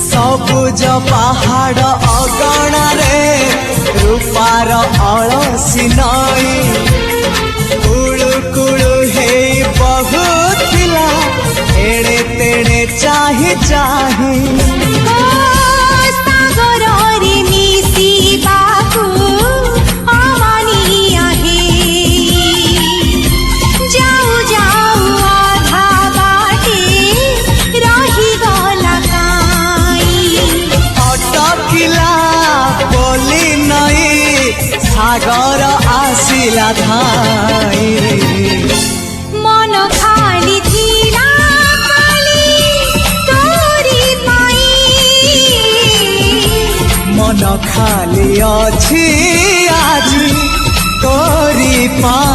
सबुज पहाड़ अगणारे रूपार अलसी नई कुळु कुळु हेई बहुथिला एड़े तेड़े चाही चाही सागर आसिला धाई मन खाली थिला खाली तोरी पाई मन खाली अछि आज तोरी पाई।